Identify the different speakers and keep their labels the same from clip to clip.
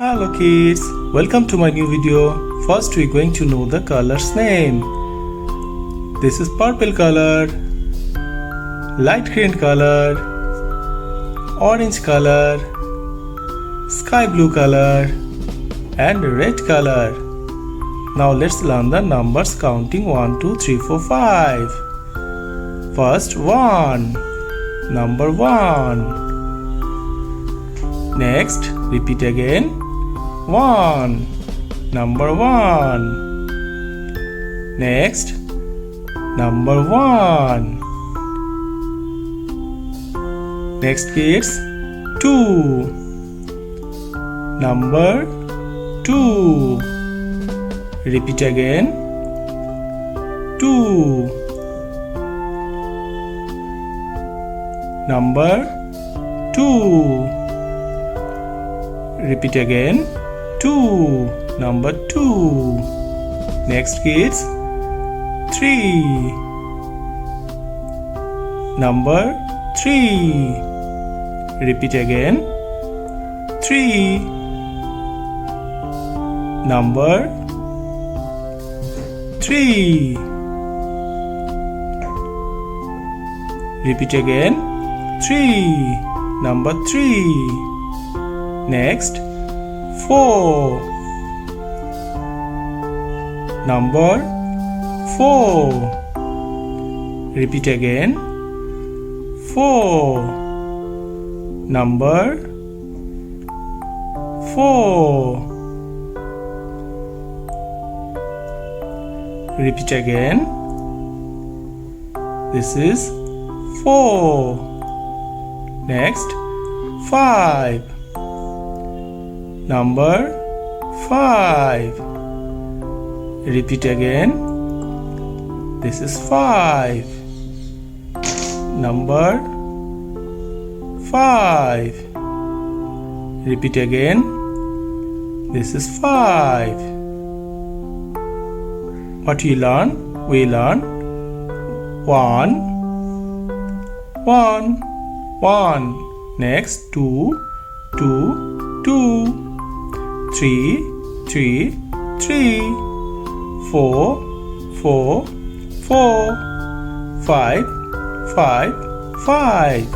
Speaker 1: Hello kids, welcome to my new video. First we're going to know the color's name. This is purple color, light green color, orange color, sky blue color and red color. Now let's learn the numbers counting 1, 2, 3, 4, 5. First 1, number 1. Next, repeat again. 1, number 1. Next, number 1. Next kids, 2, number 2. Repeat again. 2, number 2. Repeat again. 2, number 2. Next kids, 3, number 3. Repeat again. 3, number 3. Repeat again. 3, number 3. Next, 4, number 4. Repeat again. 4, number 4. Repeat again. This is 4. Next, 5, number 5. Repeat again. This is 5, number 5. Repeat again. This is 5. What we learn? We learn 1, 1, 1. Next 2, 2, 2. 3, 3, 3. 4, 4, 4. 5, 5, 5.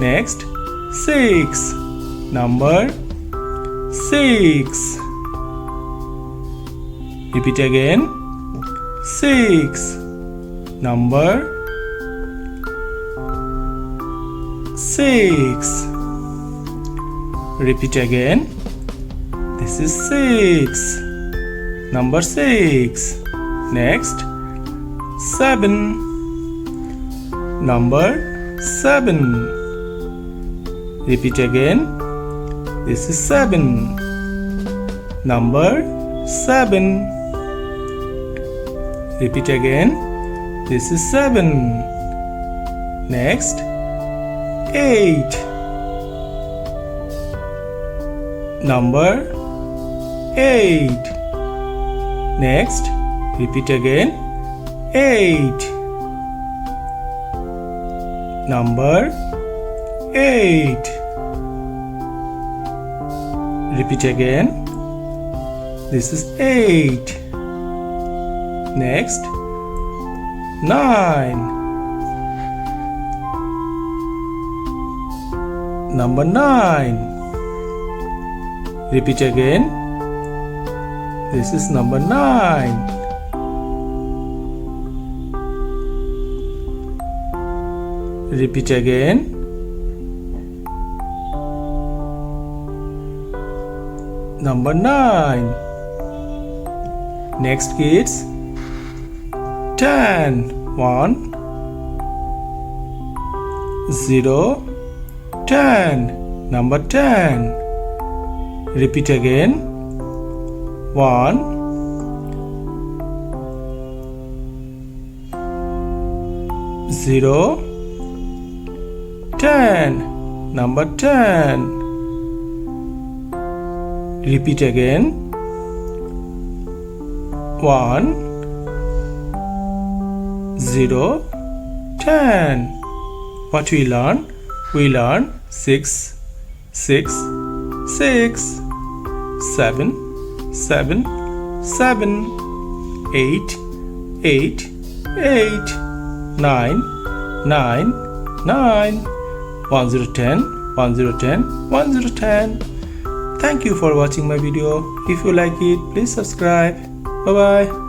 Speaker 1: Next 6, number 6. Repeat again. 6, number 6. Repeat again. This is 6, number 6. Next, 7, number 7. Repeat again. This is 7, number 7. Repeat again. This is 7. Next, 8, number 8. Next, repeat again. 8, number 8. Repeat again. This is 8. Next, 9, number 9. Repeat again. This is number 9. Repeat again. Number 9. Next kids. 10. 1, 0, 10. Number 10. Repeat again. 1, 0, 10. Number 10. Repeat again. 1, 0, 10. What we learn? We learn 6, 6, 6. 7 7 7 8 8 8 9 9 9 1010 1010 1010. Thank you for watching my video. If you like it, please subscribe. Bye bye.